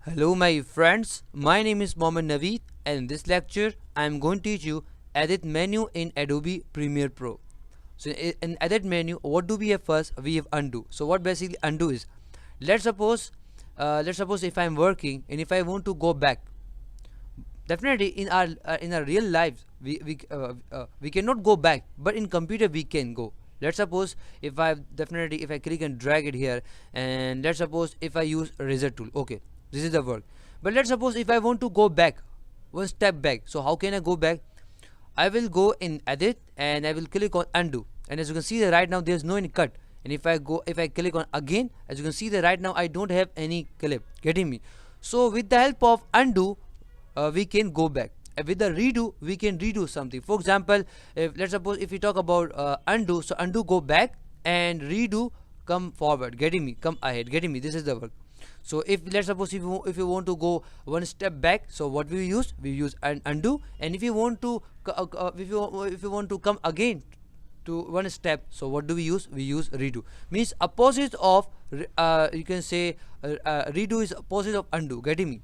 Hello my friends, my name is Mohammed Naveed and in this lecture I am going to teach you edit menu in Adobe Premiere Pro. So in edit menu, what do we have first? We have undo. So what basically undo is, let's suppose if I am working and if I want to go back, definitely in our real lives we cannot go back, but in computer we can go. Let's suppose if I click and drag it here, and let's suppose if I use razor tool. Okay, this is the work. But let's suppose if I want to go back one step back, so how can I go back? I will go in edit and I will click on undo, and as you can see that right now there's no any cut. And if I click on again, as you can see that right now I don't have any clip. Getting me? So with the help of undo, we can go back. With the redo, we can redo something. For example, let's suppose if we talk about undo, so undo go back and redo come forward. Getting me? Come ahead. Getting me? This is the work. So if let's suppose if you want to go one step back, so what we use undo. And if you want to if you want to come again to one step, so what do we use redo. Means opposite of you can say redo is opposite of undo. Getting me?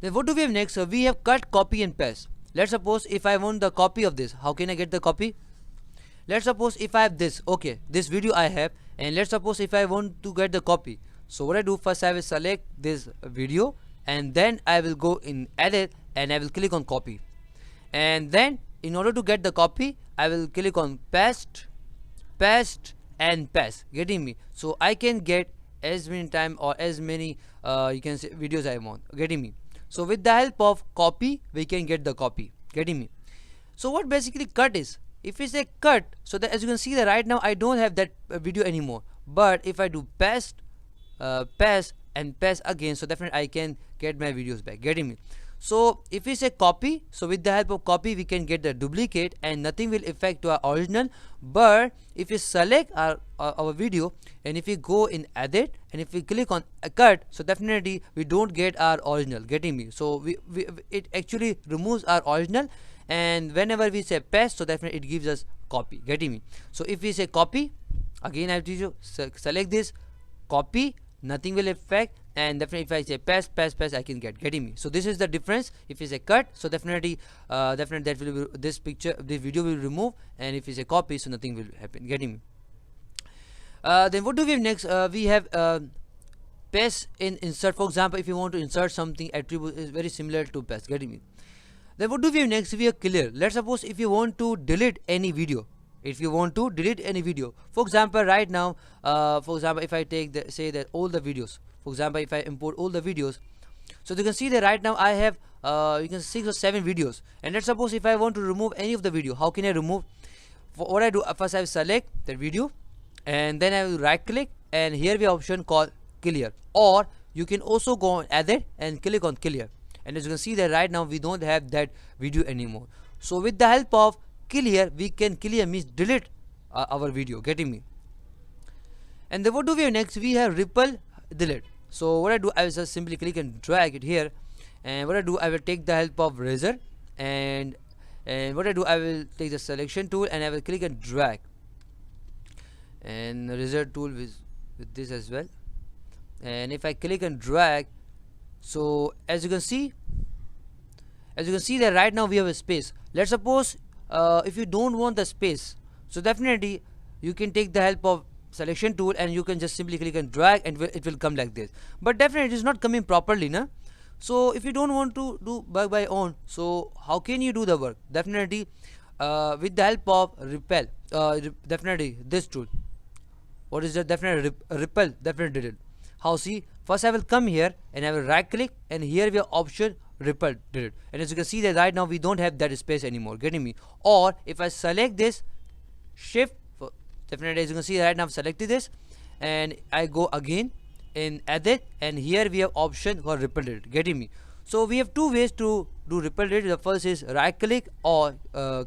Then what do we have next? So we have cut, copy and paste. Let's suppose if I want the copy of this, how can I get the copy? Let's suppose if I have this, okay, this video I have, and let's suppose if I want to get the copy, so what I do first, I will select this video and then I will go in edit and I will click on copy, and then in order to get the copy I will click on paste and paste. Getting me? So I can get as many time or as many you can say videos I want. Getting me? So with the help of copy we can get the copy. Getting me? So what basically cut is, if we say cut, so that as you can see that right now I don't have that video anymore, but if I do paste and paste again, so definitely I can get my videos back. Getting me? So if we say copy, so with the help of copy we can get the duplicate and nothing will affect to our original. But if we select our video and if we go in edit and if we click on cut, so definitely we don't get our original. Getting me? So it actually removes our original, and whenever we say paste, so definitely it gives us copy. Getting me? So if we say copy, again I have to select this copy, nothing will affect, and definitely if I say paste I can get. Getting me? So this is the difference. If you say cut, so definitely that will be, this video will remove, and if you say copy, so nothing will happen. Getting me? Then what do we have next? We have paste in insert. For example, if you want to insert something, attribute is very similar to paste. Getting me? Then what do we have next? We have clear. Let's suppose if you want to delete any video. For example, right now if I take say that all the videos, for example if I import all the videos, so you can see that right now I have you can 6 or 7 videos, and let's suppose if I want to remove any of the video, how can I remove? For what I do, first I will select the video and then I will right click, and here we have option called clear, or you can also go on edit and click on clear, and as you can see that right now we don't have that video anymore. So with the help of clear, we can clear means delete our video. Getting me? And then what do we have next? We have ripple delete. So what I do, I will just simply click and drag it here, and what I do, I will take the help of razor, and what I do, I will take the selection tool and I will click and drag, and the razor tool with this as well, and if I click and drag, so as you can see that right now we have a space. Let's suppose if you don't want the space, so definitely you can take the help of selection tool and you can just simply click and drag, and it will come like this. But definitely it is not coming properly, na? So if you don't want to do by own, so how can you do the work? Definitely with the help of repel, definitely this tool. What is that? Definitely repel, definitely did it. How? See, first I will come here and I will right click, and here we have option ripple delete, and as you can see that right now we don't have that space anymore. Getting me? Or if I select this shift, definitely as you can see right now I've selected this, and I go again in edit, and here we have option for ripple delete. Getting me? So we have two ways to do ripple delete. The first is right click, or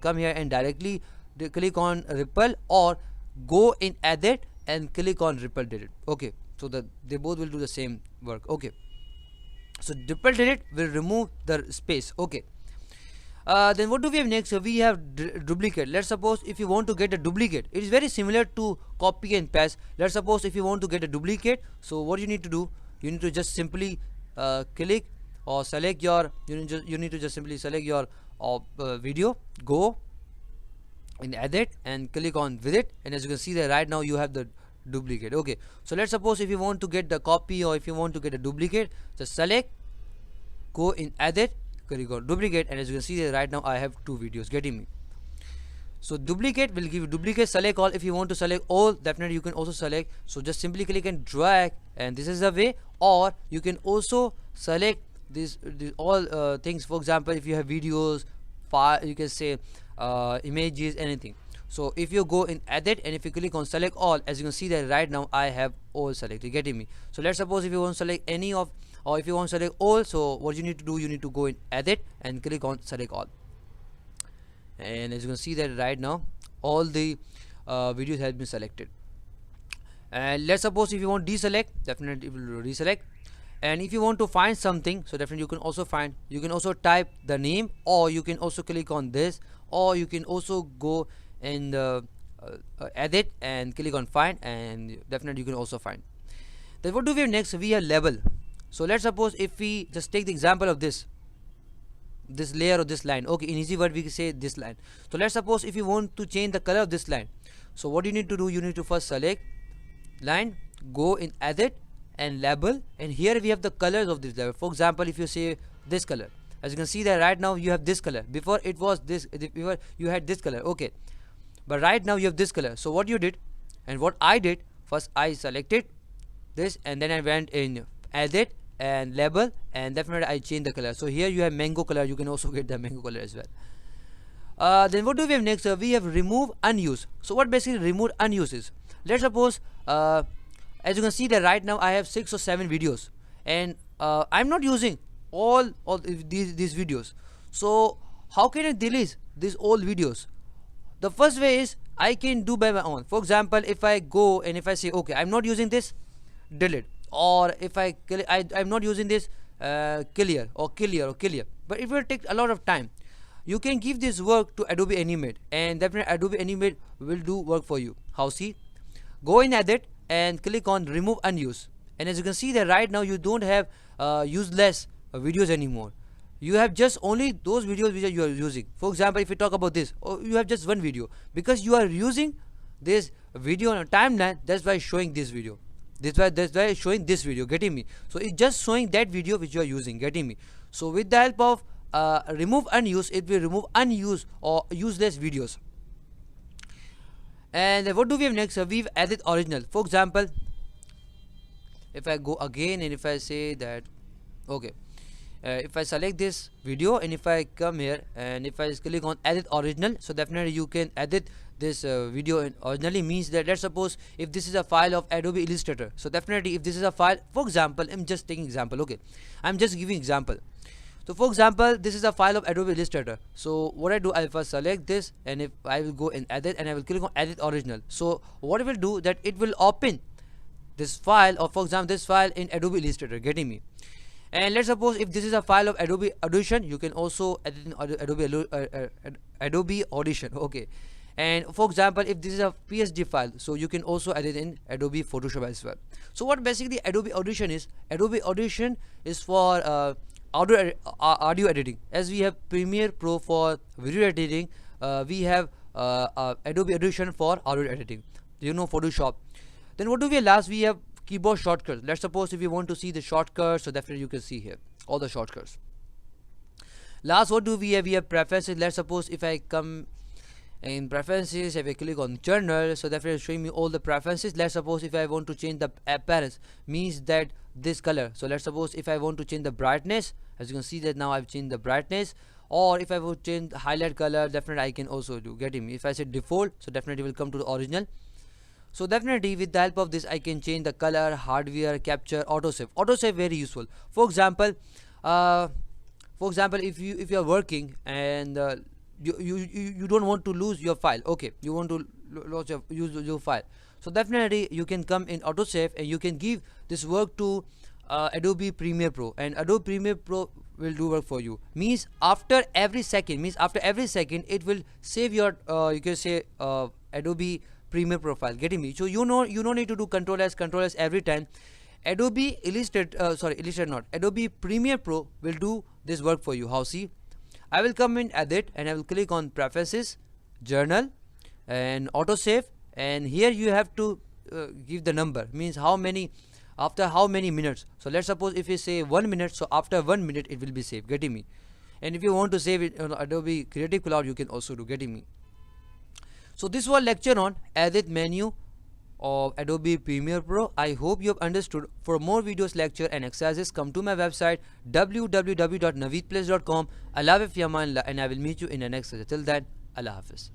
come here and directly click on ripple, or go in edit and click on ripple delete. Okay, so that they both will do the same work. Okay, so ripple delete will remove the space. Okay, then what do we have next? So we have duplicate. Let's suppose if you want to get a duplicate, it is very similar to copy and paste. Let's suppose if you want to get a duplicate, so what you need to do, you need to just simply click or select your, you need to just simply select your video, go in edit and click on visit, and as you can see that right now you have the duplicate. Okay, so let's suppose if you want to get the copy or if you want to get a duplicate, just select, go in edit, click on duplicate, and as you can see that right now I have 2 videos, getting me. So duplicate will give you duplicate. Select all. If you want to select all, definitely you can also select. So just simply click and drag, and this is the way. Or you can also select this all things. For example, if you have videos, file, you can say images, anything. So if you go in edit and if you click on select all, as you can see that right now I have all selected, getting me. So let's suppose if you want to select any of, or if you want to select all, so what you need to do, you need to go in edit and click on select all, and as you can see that right now all the videos have been selected. And let's suppose if you want deselect, definitely it will reselect. And if you want to find something, so definitely you can also find, you can also type the name, or you can also click on this, or you can also go in the edit and click on find, and definitely you can also find. Then what do we have next? We have label. So let's suppose if we just take the example of this layer or this line. Okay, in easy word we can say this line. So let's suppose if you want to change the color of this line, so what you need to do, you need to first select line, go in edit and label, and here we have the colors of this label. For example, if you say this color, as you can see that right now you have this color. Before it was this, before you had this color. Okay, but right now you have this color. So what you did and what I did, first I selected this and then I went in edit and label, and definitely I change the color. So here you have mango color, you can also get the mango color as well. Then what do we have next? We have remove unused. So what basically remove unused is, let's suppose as you can see that right now I have 6 or 7 videos, and I'm not using all these videos. So how can I delete these old videos? The first way is I can do by my own. For example, if I go and if I say okay, I'm not using this, delete. Or if I'm not using this, clear, but it will take a lot of time. You can give this work to Adobe Animate, and definitely Adobe Animate will do work for you. How? See, go in edit and click on remove unused, and as you can see that right now you don't have useless videos anymore. You have just only those videos which you are using. For example, if you talk about this, or you have just one video, because you are using this video on a timeline, that's why showing this video. That's why it's showing this video, getting me. So it's just showing that video which you are using, getting me. So with the help of remove unused, it will remove unused or useless videos. And what do we have next? We've added original. For example, if I go again and if I say that okay, if I select this video and if I come here and if I click on edit original, so definitely you can edit this video originally. Means that let's suppose if this is a file of Adobe Illustrator, so definitely if this is a file, for example, I'm just taking example, okay, I'm just giving example. So for example, this is a file of Adobe Illustrator. So what I do, I first select this and if I will go in edit and I will click on edit original. So what it will do, that it will open this file, or for example this file in Adobe Illustrator, getting me. And let's suppose if this is a file of Adobe Audition, you can also edit in Adobe Audition, okay. And for example, if this is a PSD file, so you can also edit in Adobe Photoshop as well. So what basically Adobe Audition is, Adobe Audition is for audio editing. As we have Premiere Pro for video editing, we have Adobe Audition for audio editing, you know, Photoshop. Then what do we have last? We have keyboard shortcuts. Let's suppose if you want to see the shortcuts, so definitely you can see here all the shortcuts. Last, what do we have? We have preferences. Let's suppose if I come in preferences, if I click on journal, so definitely showing me all the preferences. Let's suppose if I want to change the appearance, means that this color. So let's suppose if I want to change the brightness, as you can see that now I've changed the brightness. Or if I would change the highlight color, definitely I can also do, getting me. If I say default, so definitely will come to the original. So definitely with the help of this I can change the color, hardware, capture, autosave. Autosave very useful. For example, if you are working and you don't want to lose your file, okay, you want to use your file, so definitely you can come in autosave and you can give this work to Adobe Premiere Pro, and Adobe Premiere Pro will do work for you. Means after every second, it will save your you can say Adobe Premiere profile, getting me. So you don't need to do control S every time. Adobe Illustrator not, Adobe Premiere Pro will do this work for you. How? See, I will come in edit and I will click on preferences, journal and autosave, and here you have to give the number, means how many, after how many minutes. So let's suppose if you say 1 minute, so after 1 minute it will be saved, getting me. And if you want to save it on Adobe Creative Cloud, you can also do, getting me. So this was lecture on edit menu of Adobe Premiere Pro. I hope you have understood. For more videos, lecture and exercises, come to my website www.naveedplace.com. Allah Hafiz, and I will meet you in the next lecture. Till then, Allah Hafiz.